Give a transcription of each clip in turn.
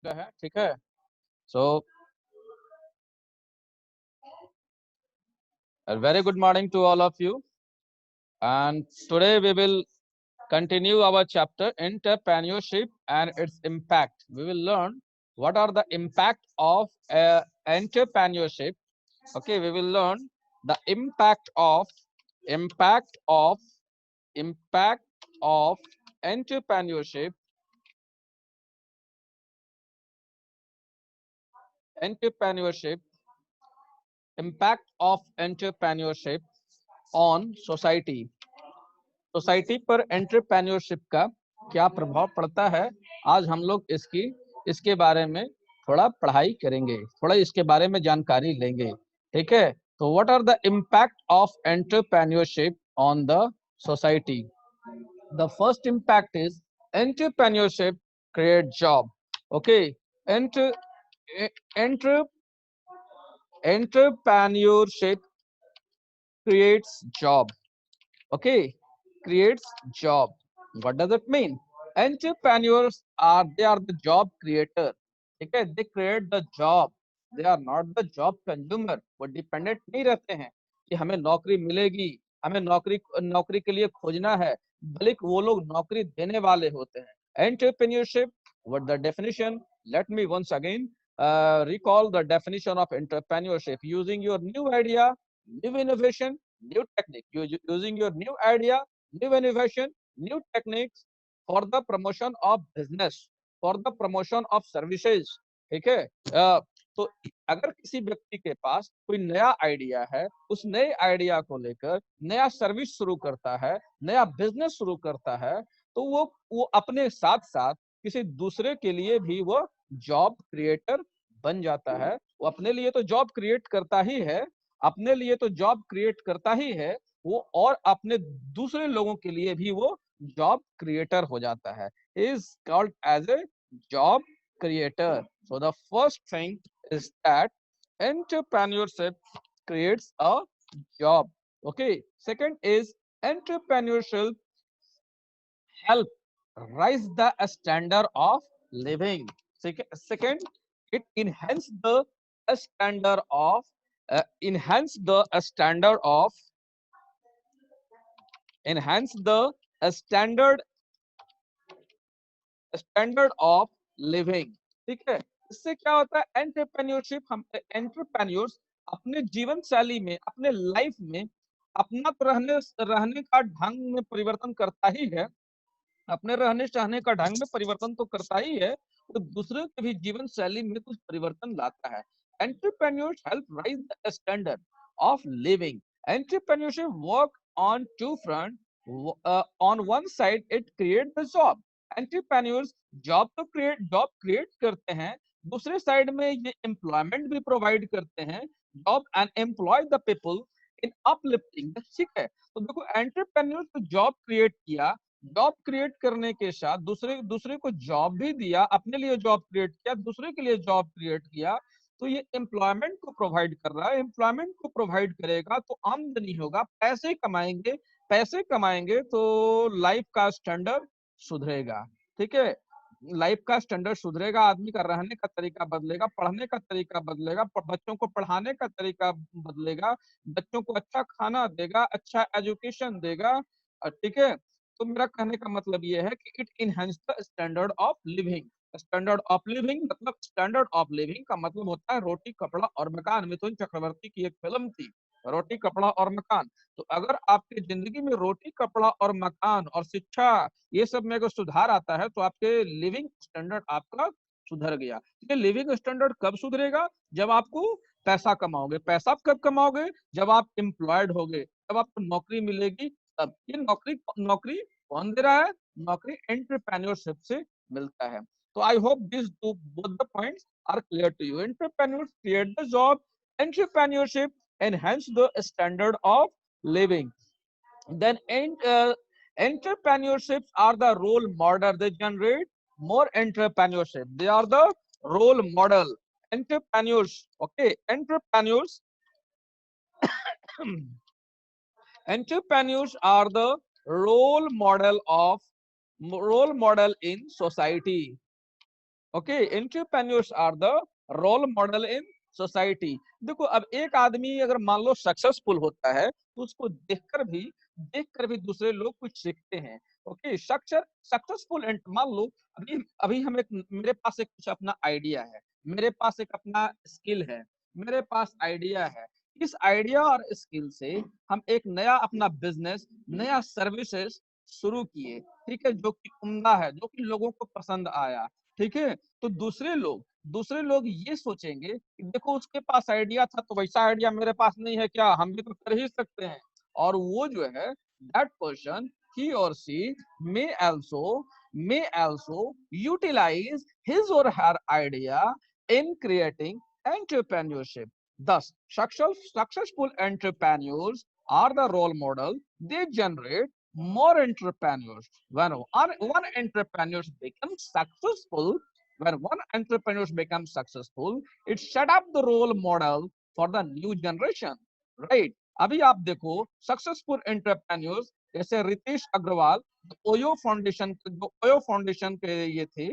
है, ठीक है। सो a very good morning to all of you, and today we will continue our chapter entrepreneurship and its impact. We will learn what are the impact of entrepreneurship. Okay, we will learn the impact of impact of entrepreneurship entrepreneurship impact of entrepreneurship on society. Society पर entrepreneurship का क्या प्रभाव पड़ता है, आज हम लोग इसके बारे में थोड़ा पढ़ाई करेंगे, थोड़ा इसके बारे में जानकारी लेंगे, ठीक है। तो what are the impact of entrepreneurship on the society? The first impact is entrepreneurship create job. Okay, enter enter entrepreneurship creates job. Okay, creates job. What does it mean? Entrepreneurs are the job creator. ठीक है, they create the job. They are not the job consumer. वो dependent नहीं रहते हैं कि हमें नौकरी मिलेगी, हमें नौकरी के लिए खोजना है, बल्कि वो लोग नौकरी देने वाले होते हैं। Entrepreneurship, what the definition? Let me once again recall the definition of entrepreneurship. Using your new idea, new innovation, new technique. Using your new idea, new innovation, new techniques for the promotion of business, for the promotion of services. ठीक है। तो अगर किसी व्यक्ति के पास कोई नया idea है, उस नए आइडिया को लेकर नया सर्विस शुरू करता है, नया बिजनेस शुरू करता है, तो वो अपने साथ साथ किसी दूसरे के लिए भी वो जॉब क्रिएटर बन जाता है। वो अपने लिए तो जॉब क्रिएट करता ही है, अपने लिए तो जॉब क्रिएट करता ही है वो, और अपने दूसरे लोगों के लिए भी वो जॉब क्रिएटर हो जाता है। Is called as a job creator. So the first thing is that entrepreneurship creates a job. Okay. Second is entrepreneurship help raise the standard of living. Second, it standard of enhance the standard of enhance the standard standard of living. ठीक है, इससे क्या होता है, entrepreneurship, हम entrepreneurs अपने जीवन शैली में, अपने लाइफ में अपना तो रहने रहने का ढंग में परिवर्तन करता ही है, अपने रहने सहने का ढंग में परिवर्तन तो करता ही है, तो दूसरे के भी जीवन शैली में कुछ परिवर्तन लाता है। Entrepreneurs help raise the standard of living. Entrepreneurship work on two front. On one side it create the job. Entrepreneurs job create करते हैं, दूसरे साइड में ये एम्प्लॉयमेंट भी प्रोवाइड करते हैं, job and employ the people in uplifting. ठीक है, तो देखो एंटरप्रेन्योर्स तो जॉब क्रिएट किया, जॉब क्रिएट करने के साथ दूसरे दूसरे को जॉब भी दिया, अपने लिए जॉब क्रिएट किया, दूसरे के लिए जॉब क्रिएट किया, तो ये एम्प्लॉयमेंट को प्रोवाइड कर रहा है। एम्प्लॉयमेंट को प्रोवाइड करेगा तो आमदनी होगा, पैसे कमाएंगे, पैसे कमाएंगे तो लाइफ का स्टैंडर्ड सुधरेगा। ठीक है, लाइफ का स्टैंडर्ड सुधरेगा, आदमी का रहने का तरीका बदलेगा, पढ़ने का तरीका बदलेगा, बच्चों को पढ़ाने का तरीका बदलेगा, बच्चों को अच्छा खाना देगा, अच्छा एजुकेशन देगा। ठीक है, तो मेरा कहने का मतलब ये है कि it enhance the standard of living. Standard of living मतलब, स्टैंडर्ड ऑफ लिविंग का मतलब होता है रोटी कपड़ा और मकान। मिथुन चक्रवर्ती की एक फिल्म थी, रोटी कपड़ा और मकान। तो अगर आपकी जिंदगी में रोटी कपड़ा और मकान और शिक्षा, ये सब में अगर सुधार आता है तो आपके लिविंग स्टैंडर्ड आपका सुधर गया। ये लिविंग स्टैंडर्ड कब सुधरेगा? जब आपको पैसा कमाओगे। पैसा कब कमाओगे? जब आप एम्प्लॉयड होगे, जब आपको नौकरी मिलेगी तब। ये नौकरी नौकरी कौन दे रहा है? नौकरी एंटरप्रेन्योरशिप से मिलता है। तो I hope this both the points are clear to you. Entrepreneurs create the job, entrepreneurship enhance the standard of living. Then entrepreneurships are the role model. They generate more entrepreneurship. They are the role model. Entrepreneurs, okay, entrepreneurs are the role model in society. Okay, entrepreneurs are the role model in society. देखो अब एक आदमी अगर मान लो successful होता है तो उसको देखकर भी दूसरे लोग कुछ सीखते हैं। ओके, सक्सेसफुल मान लो अभी अभी हम एक मेरे पास एक कुछ अपना आइडिया है, मेरे पास एक अपना स्किल है, मेरे पास आइडिया है। इस आइडिया और स्किल से हम एक नया अपना बिजनेस, नया सर्विसेज शुरू किए, ठीक है, जो कि उम्दा है, जो कि लोगों को पसंद आया, ठीक है। तो दूसरे लोग ये सोचेंगे कि देखो उसके पास आइडिया था तो वैसा आइडिया मेरे पास नहीं है क्या, हम भी तो कर ही सकते हैं। और वो जो है that person, he or she may also may also utilize his or her idea in creating entrepreneurship. Thus, successful entrepreneurs are the role model. They generate more entrepreneurs. One entrepreneur becomes successful, when one entrepreneur becomes successful, it set up the role model for the new generation, right? अभी आप देखो successful entrepreneurs जैसे रितेश अग्रवाल, जो OYO foundation के ये थे,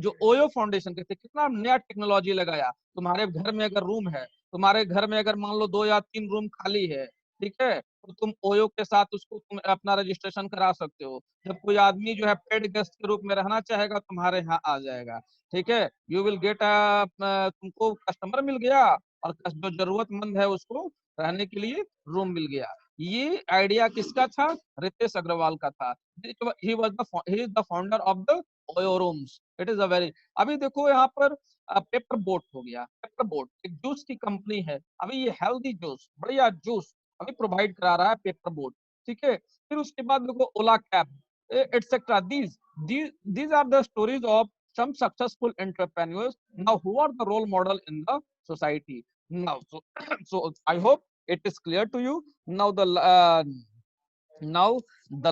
जो OYO foundation के थे, कितना नया टेक्नोलॉजी लगाया। तुम्हारे घर में अगर रूम है, तुम्हारे घर में अगर मान लो 2 या 3 रूम खाली है, ठीक है, तो तुम ओयो के साथ उसको तुम अपना रजिस्ट्रेशन करा सकते हो। जब कोई आदमी जो है पेड गेस्ट के रूप में रहना चाहेगा तुम्हारे यहाँ आ जाएगा, ठीक है। यू विल गेट तुमको कस्टमर मिल गया और जो जरूरतमंद है उसको रहने के लिए रूम मिल गया। ये आइडिया किसका था? रितेश अग्रवाल का था। He is the founder of the OYO rooms. It is a very, अभी देखो यहाँ पर पेपर बोट हो गया। पेपर बोट एक जूस की कंपनी है, अभी ये हेल्दी जूस, बढ़िया जूस अभी प्रोवाइड करा रहा है पेपर बोट, ठीक है। फिर उसके बाद देखो Ola cab, etcetera. These are the stories of some successful entrepreneurs now who are the role model in the society now. So I hope it is clear to you now. The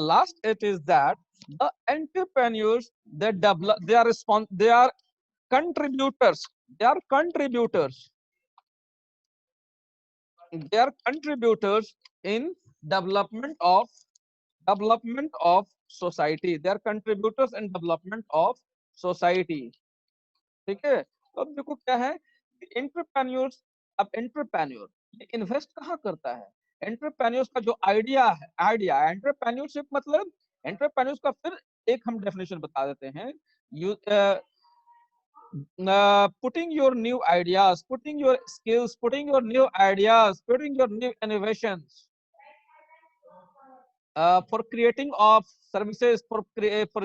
last it is that the entrepreneurs, they are contributors, they are contributors they are contributors in development of development of society, they are contributors in development of society, ठीक है। तो अब देखो क्या है, entrepreneurs, अब entrepreneur invest कहाँ करता है? एंटरप्रेन्योर्स का जो आइडिया एंटरप्रेन्योरशिप मतलब, एंटरप्रेन्योर्स का फिर एक हम डेफिनेशन बता देते हैं। You putting your new ideas, putting your skills, putting your new ideas, putting your new innovations for creating of services, for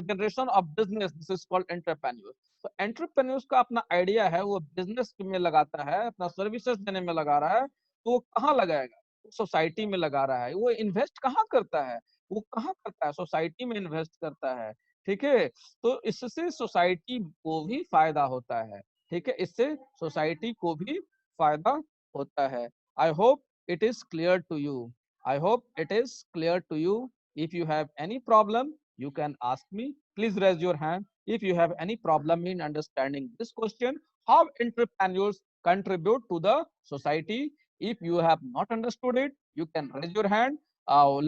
generation of business. This is called entrepreneur. तो entrepreneurs का अपना आइडिया है, वो business में लगाता है, अपना services देने में लगा रहा है, तो वो कहाँ लगाएगा? सोसाइटी में लगा रहा है। वो इन्वेस्ट कहाँ करता है? वो कहाँ करता है? सोसाइटी में इन्वेस्ट करता है, ठीक है। तो इससे सोसाइटी को भी फायदा होता है, ठीक है, इससे सोसाइटी को भी फायदा होता है। I hope it is clear to you. I hope it is clear to you. If you have any problem, you can ask me. Please raise your hand if you have any problem in understanding this question, how entrepreneurs contribute to the society. If you have not understood it, you can raise your hand.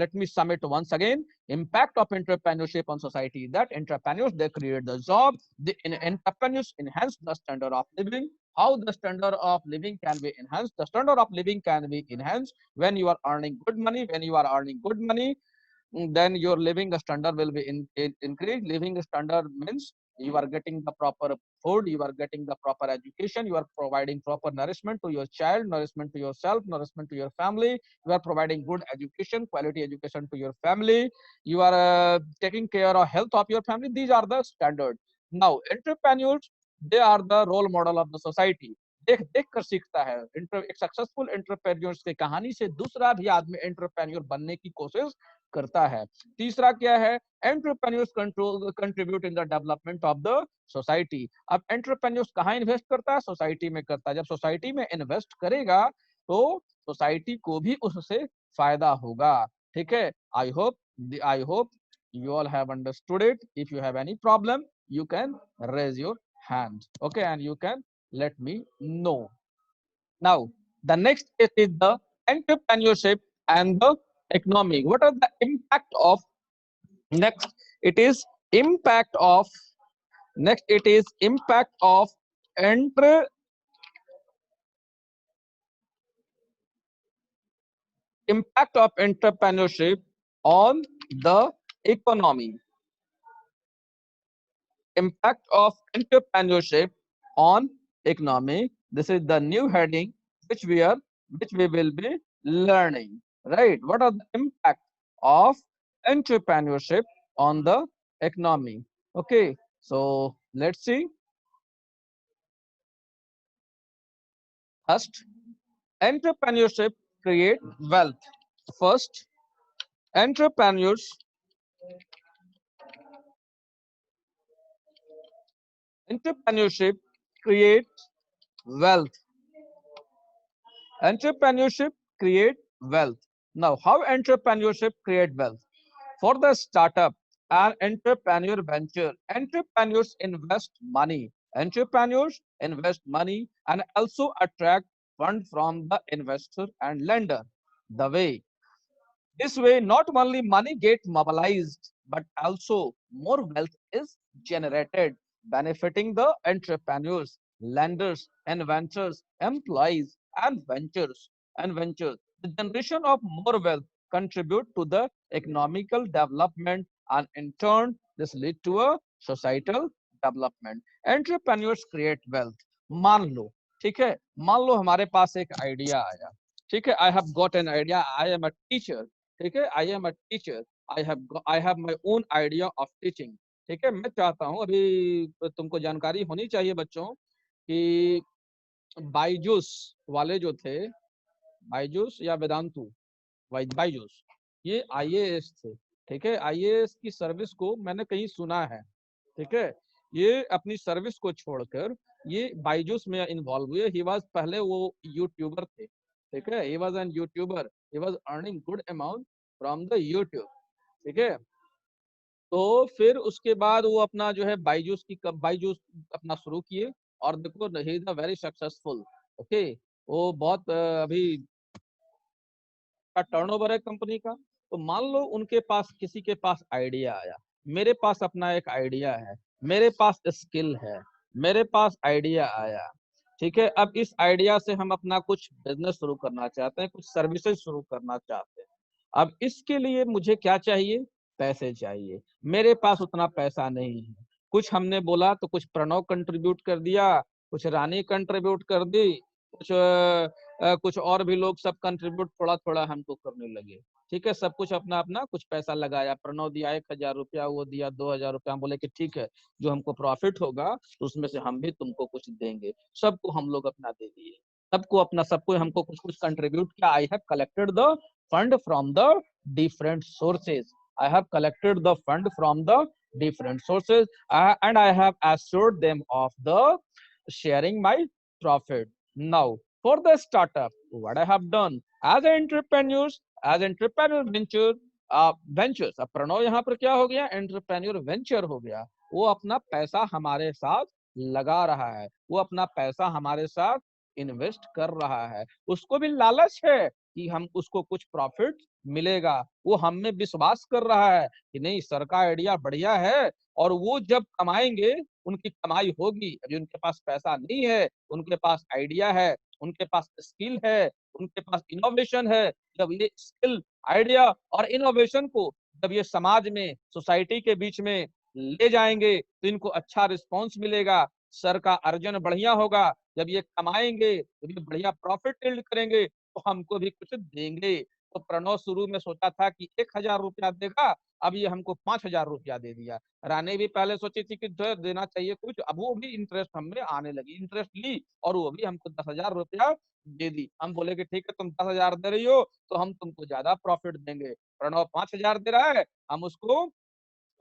Let me sum it once again. Impact of entrepreneurship on society: that entrepreneurs, they create the job, the entrepreneurs enhance the standard of living. How the standard of living can be enhanced? The standard of living can be enhanced when you are earning good money. When you are earning good money, then your living standard will be increased. Living standard means you are getting the proper food, you are getting the proper education, you are providing proper nourishment to your child, nourishment to yourself, nourishment to your family. You are providing good education, quality education to your family. You are taking care of health of your family. These are the standards. Now entrepreneurs, they are the role model of the society. देख देख कर सीखता है। एक successful entrepreneurs की कहानी से दूसरा भी आदमी एंटरप्रेन्योर बनने की कोशिश करता है। तीसरा क्या है? Entrepreneurs contribute in the development of the society. अब एंटरप्रेन्योर्स कहाँ इन्वेस्ट करता है? सोसाइटी में करता है। जब सोसाइटी में इन्वेस्ट करेगा तो सोसाइटी को भी उससे फायदा होगा, ठीक है। I hope you all have understood it. If you have any problem, you can raise your hand, okay, and you can let me know. Now the next is the entrepreneurship and the economy. What are the impact of, next it is impact of Next, it is impact of entrepreneurship on the economy. Impact of entrepreneurship on economy. This is the new heading which we will be learning. Right? What are the impact of entrepreneurship on the economy? Okay, so let's see. First, entrepreneurship create wealth. First, entrepreneurs entrepreneurship create wealth. Entrepreneurship create wealth. Now, how entrepreneurship create wealth? For the startup and entrepreneur venture, entrepreneurs invest money. Entrepreneurs invest money and also attract fund from the investor and lender. The way This way, not only money get mobilized, but also more wealth is generated, benefiting the entrepreneurs, lenders, inventors, employees, and ventures. The generation of more wealth contribute to the economical development, and in turn, this lead to a societal development. Entrepreneurs create wealth. मान लो, ठीक है, मान लो हमारे पास एक idea आया, ठीक है, I have got an idea, I am a teacher, ठीक है, I am a teacher, I have my own idea of teaching, ठीक है, मैं चाहता हूं, अभी तुमको जानकारी होनी चाहिए बच्चों कि बायजूस वाले जो थे, बायजूस या वेदांतु, बायजूस, ये आईएएस थे, ठीक है, आईएएस की सर्विस को मैंने कहीं सुना है, ठीक है, ये अपनी सर्विस को छोड़कर ये बायजूस में इन्वॉल्व हुए। ही वाज पहले वो यूट्यूबर थे, ठीक है, he was an YouTuber, he was earning good amount from the YouTube, ठीक है। तो फिर उसके बाद वो अपना जो है बायजूस अपना शुरू किए और देखो he is a very successful, okay, वो बहुत अभी का टर्नओवर है कंपनी का। तो मान लो उनके पास किसी के पास आइडिया आया, मेरे पास अपना एक आइडिया है, मेरे पास स्किल है, मेरे पास आइडिया आया, ठीक है, अब इस आइडिया से हम अपना कुछ बिजनेस शुरू करना चाहते हैं, कुछ सर्विसेज शुरू करना चाहते हैं। अब इसके लिए मुझे क्या चाहिए? पैसे चाहिए। मेरे पास उतना पैसा नहीं है। कुछ हमने बोला तो कुछ प्रणव कंट्रीब्यूट कर दिया, कुछ रानी कंट्रीब्यूट कर दी, कुछ और भी लोग सब कंट्रीब्यूट थोड़ा थोड़ा हमको करने लगे, ठीक है, सब कुछ अपना अपना कुछ पैसा लगाया, प्रणव दिया 1,000 रुपया, वो दिया 2,000 रुपया, हम बोले कि ठीक है, जो हमको प्रॉफिट होगा तो उसमें से हम भी तुमको कुछ देंगे। सबको हम लोग अपना दे दिए, सबको हमको कुछ कुछ कंट्रीब्यूट किया। I have collected the fund from the different sources, I have collected the fund from the different sources, and I have assured them of the sharing my profit. Now, for the startup, what I have done as entrepreneur ventures, अब प्रणव यहाँ पर क्या हो गया? Entrepreneur venture हो गया। वो अपना पैसा हमारे साथ लगा रहा है, वो अपना पैसा हमारे साथ इन्वेस्ट कर रहा है, उसको भी लालच है कि हम उसको कुछ प्रॉफिट मिलेगा, वो हम में विश्वास कर रहा है कि नहीं सर का आइडिया बढ़िया है, और वो जब कमाएंगे उनकी कमाई होगी। अभी उनके पास पैसा नहीं है, उनके पास आइडिया है, उनके पास स्किल है, उनके पास इनोवेशन है। जब ये स्किल, आइडिया और इनोवेशन को जब ये समाज में, सोसाइटी के बीच में ले जाएंगे तो इनको अच्छा रिस्पॉन्स मिलेगा, सर का अर्जन बढ़िया होगा। जब ये कमाएंगे, जब ये बढ़िया प्रॉफिट बिल्ड करेंगे तो हमको भी कुछ देंगे। तो प्रणव शुरू में सोचा था कि 1,000 रुपया देगा, अब ये हमको 5,000 रुपया दे दिया। रानी भी पहले सोची थी कि देना चाहिए कुछ, अब वो भी इंटरेस्ट हमें आने लगी, इंटरेस्ट ली और वो भी हमको 10,000 रुपया दे दी। हम बोले कि ठीक है, तुम 10,000 दे रही हो तो हम तुमको ज्यादा प्रॉफिट देंगे। प्रणव 5,000 दे रहा है, हम उसको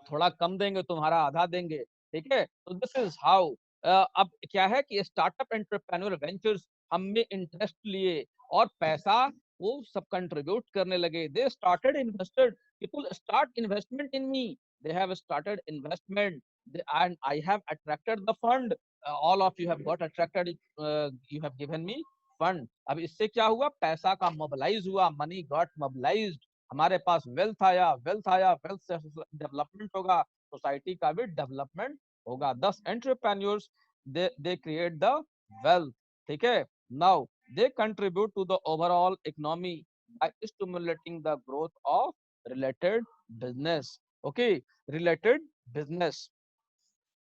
थोड़ा कम देंगे, तुम्हारा आधा देंगे, ठीक है। तो दिस इज हाउ। अब क्या है कि स्टार्टअप एंटरप्रेन्योर वेंचर्स हम में इंटरेस्ट लिए और पैसा वो सब कंट्रीब्यूट करने लगे। They started invested, people start investment in me, they have started investment, and I have attracted the fund, all of you have got attracted, you have given me fund. अब इससे क्या हुआ? पैसा का मोबिलाइज हुआ, money got mobilised, हमारे पास wealth आया, वेल्थ से डेवलपमेंट होगा, सोसाइटी का भी डेवलपमेंट होगा। 10 entrepreneurs they create the wealth, ठीक है। Now they contribute to the overall economy by stimulating the growth of related business. Okay, related business.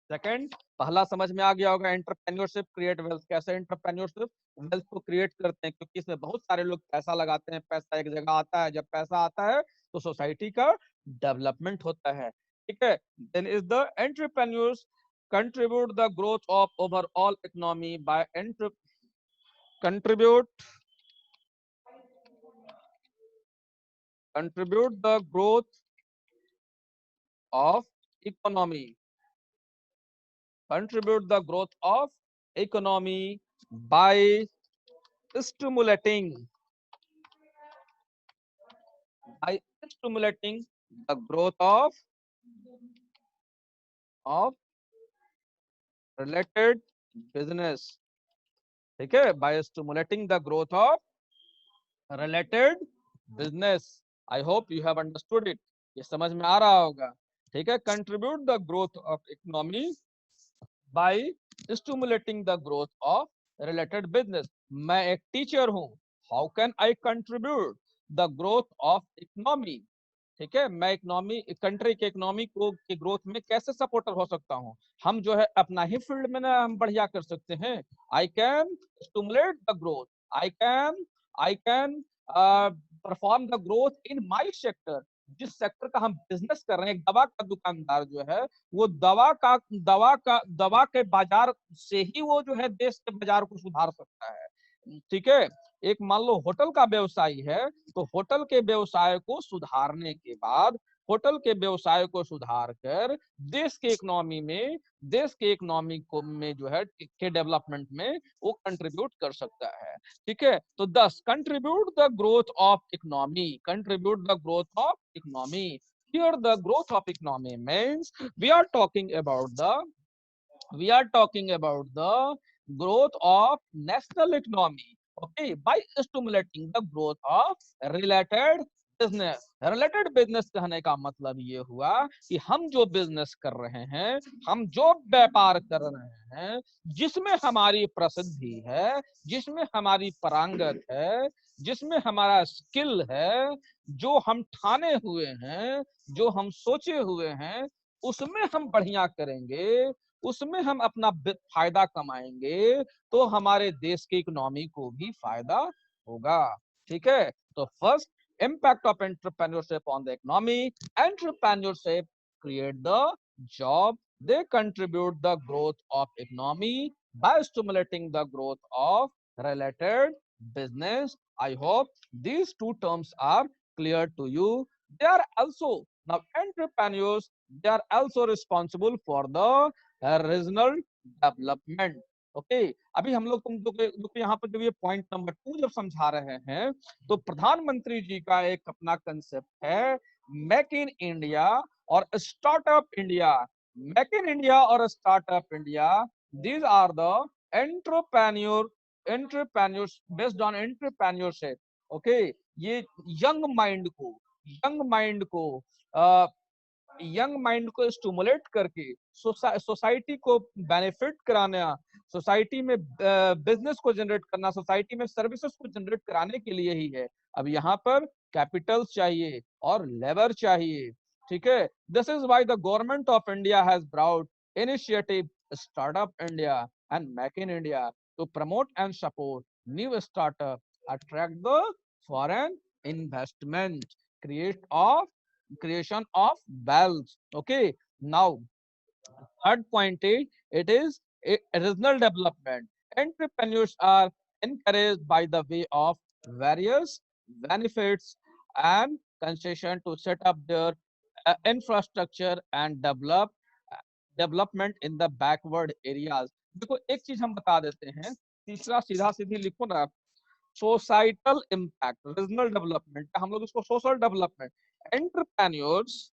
Second, पहला समझ में आ गया होगा, एंटरप्रेन्योरशिप क्रिएट वेल्थ। कैसे एंटरप्रेन्योरशिप वेल्थ को क्रिएट करते हैं? क्योंकि इसमें बहुत सारे लोग पैसा लगाते हैं, पैसा एक जगह आता है, जब पैसा आता है तो सोसाइटी का डेवलपमेंट होता है, ठीक है। Then is the entrepreneurs contribute the growth of overall economy by contribute contribute the growth of economy, contribute the growth of economy by stimulating by stimulating the growth of related business, ठीक है, by stimulating the growth of related business. I hope you have understood it. ये समझ में आ रहा होगा, ठीक है। contribute the growth of economy by stimulating the growth of related business. मैं एक टीचर हूं, how can I contribute the growth of economy, ठीक है। मैं इकोनॉमी, कंट्री के इकोनॉमी को की ग्रोथ में कैसे सपोर्टर हो सकता हूं? हम जो है अपना ही फील्ड में ना हम बढ़िया कर सकते हैं। I can stimulate the growth, I can perform the growth in my sector. जिस सेक्टर का हम बिजनेस कर रहे हैं, एक दवा का दुकानदार जो है, वो दवा के बाजार से ही वो जो है देश के बाजार को सुधार सकता है, ठीक है। एक मान लो होटल का व्यवसायी है, तो होटल के व्यवसाय को सुधारने के बाद, होटल के व्यवसाय को सुधार कर देश के इकोनॉमी में, देश के इकोनॉमी को में जो है के डेवलपमेंट में वो कंट्रीब्यूट कर सकता है, ठीक है। तो 10 contribute the growth of economy, contribute the growth of economy. Here the growth of economy means we are talking about the growth of national economy, okay, by stimulating the growth of related business। related business कहने का मतलब ये हुआ कि हम जो business कर रहे हैं, हम जो व्यापार कर रहे हैं, जिसमें हमारी प्रसिद्धि है, जिसमें हमारी पारंगत है, जिसमें हमारा स्किल है, जो हम ठाने हुए हैं, जो हम सोचे हुए हैं, उसमें हम बढ़िया करेंगे, उसमें हम अपना फायदा कमाएंगे, तो हमारे देश की इकोनॉमी को भी फायदा होगा, ठीक है। तो first, impact of entrepreneurship on the economy. Entrepreneurship create the job, they contribute the growth of economy by stimulating the growth of related business. I hope these two terms are clear to you. They are also, now entrepreneurs, they are also responsible for the regional development, okay. अभी हम लोग तुमको यहाँ पर जब ये point number 2 जब समझा रहे हैं, तो प्रधानमंत्री जी का एक अपना कंसेप्ट है, मेक इन इंडिया और startup India. Make in India और startup India, these are the entrepreneurs based on entrepreneurship, okay. ये यंग माइंड को, यंग माइंड को यंग माइंड को स्टिमुलेट करके सोसाइटी को बेनिफिट कराना, सोसाइटी में बिजनेस को जनरेट करना, सोसाइटी में सर्विसेज को जनरेट कराने के लिए ही है। अब यहाँ पर कैपिटल चाहिए और लेबर चाहिए, ठीक है। This is why the government of India has brought initiative startup India and make in India to promote and support new startup, attract the foreign investment, create of creation of wealth, okay। Now third point is, it is a regional development. Entrepreneurs are encouraged by the way of various benefits and concession to set up their infrastructure and development in the backward areas। देखो एक चीज हम बता देते हैं, तीसरा सीधा सीधी लिखो ना, सोसाइटल इम्पैक्ट, रीजनल डेवलपमेंट, हम लोग इसको social development. Entrepreneurs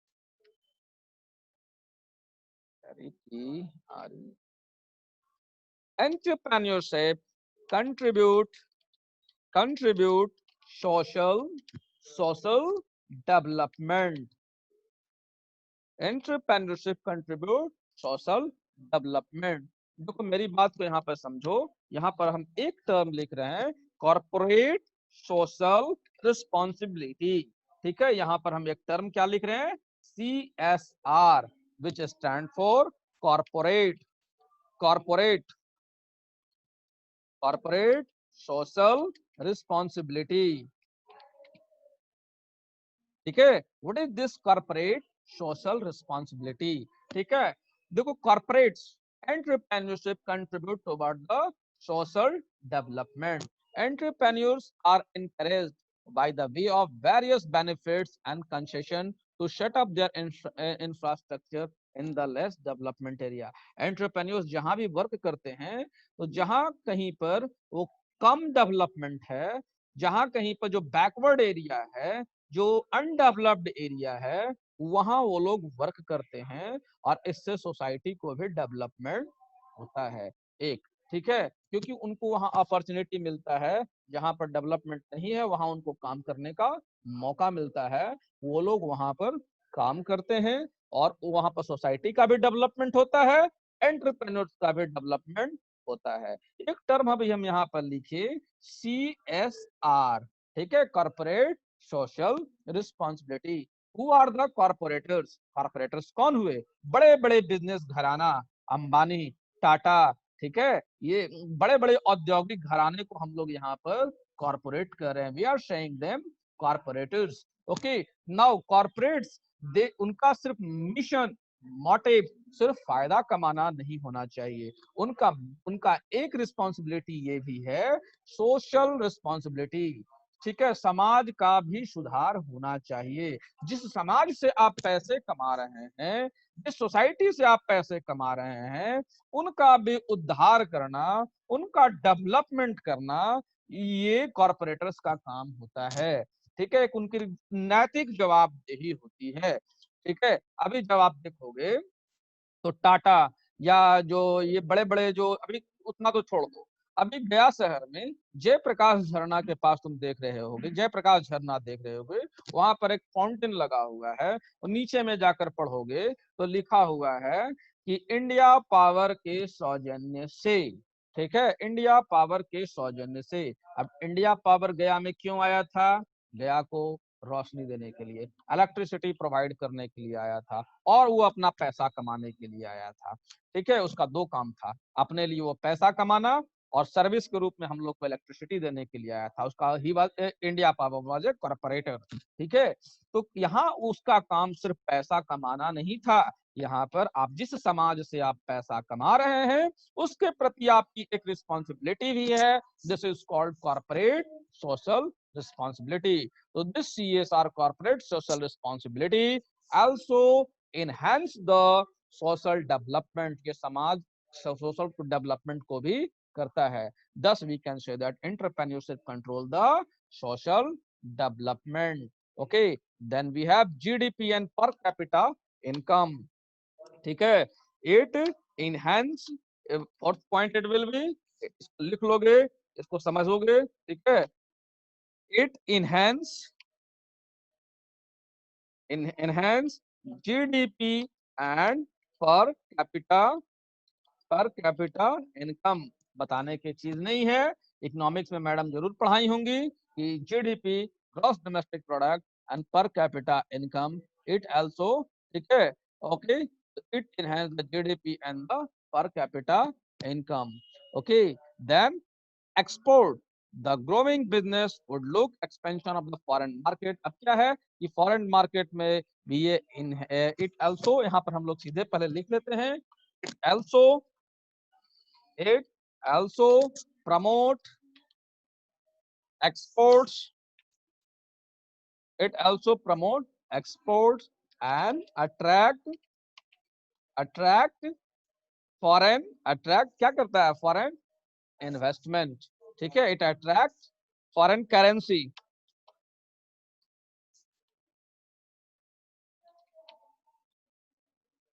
entrepreneurship contribute social development। Entrepreneurship contribute social development. देखो मेरी बात को यहाँ पर समझो, यहाँ पर हम एक टर्म लिख रहे हैं, कॉर्पोरेट सोशल रिस्पॉन्सिबिलिटी। ठीक है, यहाँ पर हम एक टर्म क्या लिख रहे हैं, CSR, which stand for corporate corporate corporate social responsibility. ठीक है, what is this corporate social responsibility. ठीक है, देखो corporates entrepreneurship contribute toward the social development. Entrepreneurs are encouraged by the way of various benefits and concession to set up their infrastructure in the less development area। Entrepreneurs जहां भी work करते हैं, तो जहां कहीं पर वो कम डेवलपमेंट है, जहां कहीं पर जो बैकवर्ड एरिया है, जो अनडेवलप्ड एरिया है, वहां वो लोग वर्क करते हैं, और इससे सोसाइटी को भी डेवलपमेंट होता है। एक, ठीक है, क्योंकि उनको वहां अपॉर्चुनिटी मिलता है, जहां पर डेवलपमेंट नहीं है वहां उनको काम करने का मौका मिलता है, वो लोग वहां पर काम करते हैं, और वहां पर सोसाइटी का भी डेवलपमेंट होता है, एंटरप्रेन्योर्स का भी डेवलपमेंट होता है। एक टर्म अभी हम यहाँ पर लिखे, CSR। ठीक है, corporate social responsibility. Who are the corporators? Corporators कौन हुए? बड़े बड़े बिजनेस घराना, अंबानी, टाटा। ठीक है, ये बड़े बड़े औद्योगिक घराने को हम लोग यहाँ पर कॉर्पोरेट कर रहे हैं। We are saying them corporators. Okay, now corporates, they उनका सिर्फ मिशन, मोटिव सिर्फ फायदा कमाना नहीं होना चाहिए। उनका उनका एक रिस्पॉन्सिबिलिटी ये भी है, सोशल रिस्पॉन्सिबिलिटी। ठीक है, समाज का भी सुधार होना चाहिए। जिस समाज से आप पैसे कमा रहे हैं, जिस सोसाइटी से आप पैसे कमा रहे हैं, उनका भी उद्धार करना, उनका डेवलपमेंट करना, ये कॉर्पोरेटर्स का काम होता है। ठीक है, एक उनकी नैतिक जवाबदेही होती है। ठीक है, अभी जब आप देखोगे तो टाटा, या जो ये बड़े बड़े, जो अभी उतना तो छोड़ दो, अभी गया शहर में जयप्रकाश झरना के पास तुम देख रहे होगे, जयप्रकाश झरना देख रहे होगे, वहां पर एक फाउंटेन लगा हुआ है, और नीचे में जाकर पढ़ोगे तो लिखा हुआ है कि इंडिया पावर के सौजन्य से। ठीक है, इंडिया पावर के सौजन्य से। अब इंडिया पावर गया में क्यों आया था? गया को रोशनी देने के लिए, इलेक्ट्रिसिटी प्रोवाइड करने के लिए आया था, और वो अपना पैसा कमाने के लिए आया था। ठीक है, उसका दो काम था, अपने लिए वो पैसा कमाना, और सर्विस के रूप में हम लोग को इलेक्ट्रिसिटी देने के लिए आया था। उसका ही India power was a corporator. ठीक है, तो यहाँ उसका काम सिर्फ पैसा कमाना नहीं था, यहाँ पर आप जिस समाज से आप पैसा कमा रहे हैं, उसके प्रति आपकी एक रिस्पॉन्सिबिलिटी भी है। This is called corporate social responsibility. So this CSR, corporate social responsibility, also enhance the social development। ये समाज सोशल डेवलपमेंट को भी करता है। Thus we can say that entrepreneurship control the social development। Okay, then we have GDP and per capita income। ठीक है, it enhance, fourth point it will be, लिख लोगे, इसको समझोगे। ठीक है, it enhance GDP and per capita income। बताने की चीज नहीं है, इकोनॉमिक्स में मैडम जरूर पढ़ाई होंगी कि GDP, gross domestic product, and per capita income, it also. ठीक है, okay, it enhance the GDP and the per capita income. Okay, then export, the growing business would look expansion of the foreign market. अब क्या है कि foreign market में भी ये it also, यहाँ पर हम लोग सीधे पहले लिख लेते हैं, it also promote exports, it also promote exports and attract foreign, attract क्या करता है? foreign investment। ठीक है, it attracts foreign currency।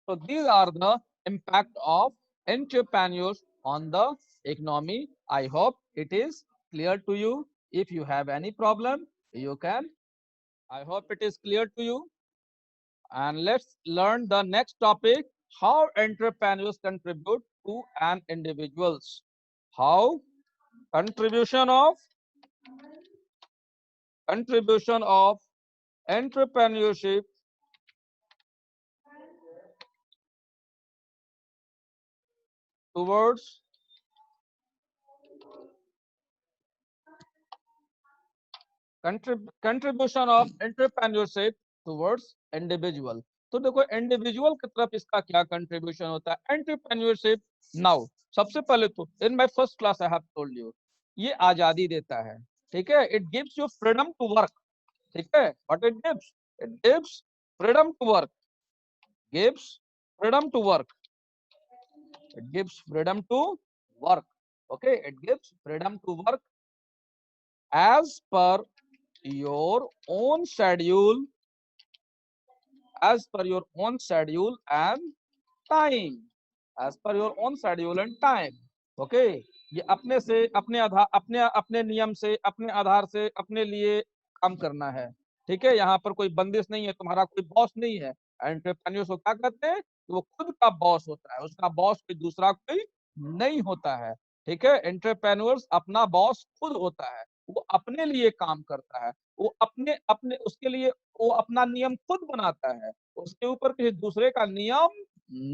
So these are the impact of entrepreneurs on the economy। I hope it is clear to you. If you have any problem, you can, I hope it is clear to you। And let's learn the next topic, how entrepreneurs contribute to an individuals. How contribution of entrepreneurship towards contribution of entrepreneurship towards individual. तो देखो individual की तरफ इसका क्या contribution होता है entrepreneurship. Now सबसे पहले तो in my first class I have told you ये आजादी देता है. ठीक है, it gives you freedom to work. ठीक है, what it gives freedom to work, gives freedom to work, it gives freedom to work. Okay, it gives freedom to work as per your own schedule, as per your own schedule and time, as per your own schedule and time. Okay, ये अपने से अपने आधार अपने अपने नियम से अपने आधार से अपने लिए काम करना है. ठीक है, यहाँ पर कोई बंदिश नहीं है, तुम्हारा कोई बॉस नहीं है. एंटरप्रेन्योर्स को क्या कहते हैं, वो खुद का बॉस होता है, उसका बॉस कोई दूसरा कोई नहीं होता है. ठीक है, एंटरप्रेन्योर्स अपना बॉस खुद होता है, वो अपने लिए काम करता है, वो अपने अपने उसके लिए वो अपना नियम खुद बनाता है, उसके ऊपर किसी दूसरे का नियम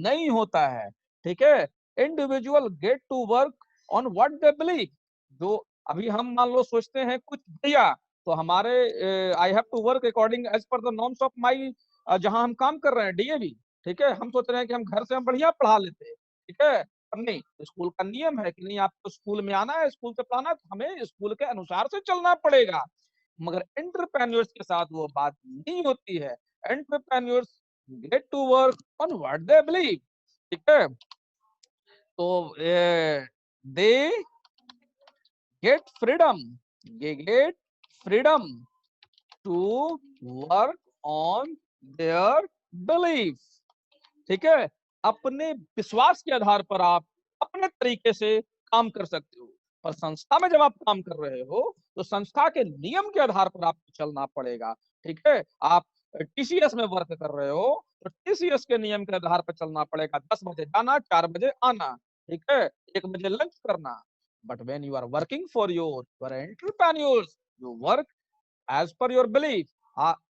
नहीं होता है. ठीक है, individual get to work on what they believe. जो अभी हम मान लो सोचते हैं कुछ दिया तो हमारे I have to work according as per the norms of my जहां हम काम कर रहे हैं डीएवी. ठीक है, हम सोच रहे हैं कि हम घर से हम बढ़िया पढ़ा लेते हैं. ठीक है, पर नहीं, स्कूल का नियम है कि नहीं आपको स्कूल में आना है, स्कूल से पढ़ाना है, तो हमें स्कूल के अनुसार से चलना पड़ेगा. मगर एंटरप्रेन्योर्स के साथ वो बात नहीं होती है. Entrepreneurs get to work on what they believe. ठीक है, तो दे get freedom, they get freedom to work on their belief. ठीक है, अपने विश्वास के आधार पर आप अपने तरीके से काम कर सकते हो, पर संस्था में जब आप काम कर रहे हो तो संस्था के नियम के आधार पर आपको चलना पड़ेगा. ठीक है, आप टीसीएस में वर्क कर रहे हो तो टीसीएस के नियम के आधार पर चलना पड़ेगा. 10 बजे जाना, 4 बजे आना. ठीक है, 1 बजे लंच करना. But when you are working for your entrepreneurs, you work as per your belief.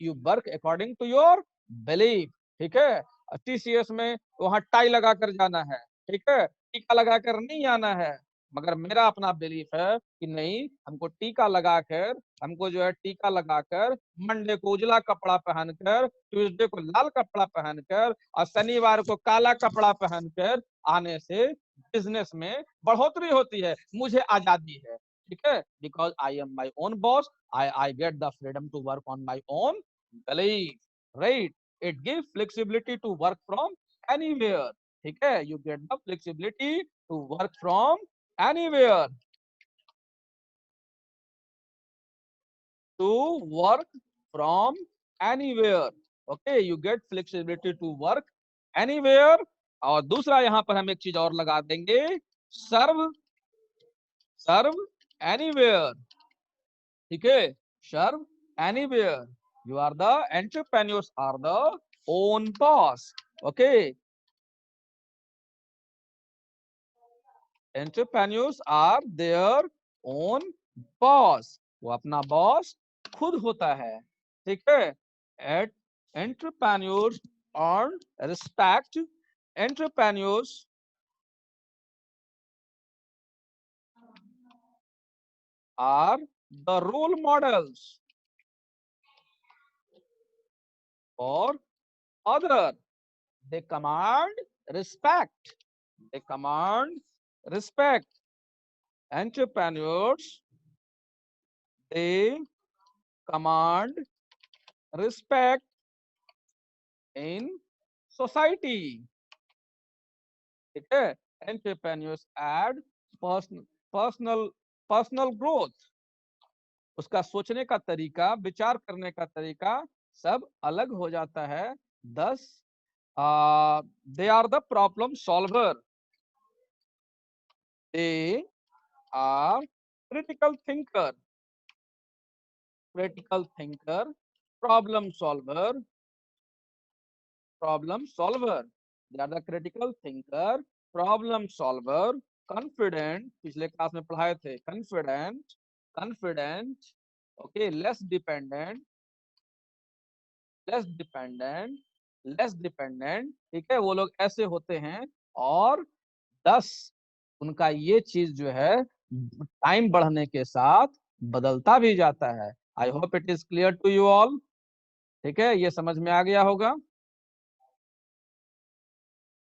You work according to your belief. ठीक है, टीसीएस में वहां टाई लगा कर जाना है. ठीक है, टीका लगा कर नहीं आना है. मगर मेरा अपना बिलीफ है कि नहीं, हमको टीका लगाकर हमको जो है टीका लगाकर मंडे को उजला कपड़ा पहनकर, ट्यूसडे को लाल कपड़ा पहनकर और शनिवार को काला कपड़ा पहनकर आने से बिजनेस में बढ़ोतरी होती है. मुझे आजादी है. ठीक है, because I am my own boss. I get the freedom to work on my own belief, right? It gives flexibility to work from anywhere. ठीक है, you get the flexibility to work from anywhere, to work from anywhere. Okay, you get flexibility to work anywhere. और दूसरा यहाँ पर हम एक चीज और लगा देंगे, सर्व सर्व एनीवेयर. ठीक है, serve anywhere. You are the entrepreneurs are the own boss. Okay, entrepreneurs are their own boss. वो अपना बॉस खुद होता है. ठीक है, at entrepreneurs earn respect. Entrepreneurs are the role models for other. They command respect. They command respect. Entrepreneurs, they command respect in society. ठीक है, entrepreneurs add personal personal personal growth. उसका सोचने का तरीका, विचार करने का तरीका सब अलग हो जाता है. 10 they are the problem solver. They are critical thinker, critical thinker, problem solver, problem solver. They are the critical thinker, problem solver, confident, पिछले क्लास में पढ़ाए थे, confident, confident, okay, less dependent, less dependent, less dependent, ठीक है, वो लोग ऐसे होते हैं। और 10 उनका ये चीज जो है टाइम बढ़ने के साथ बदलता भी जाता है। I hope it is clear to you all. ठीक है, ये समझ में आ गया होगा।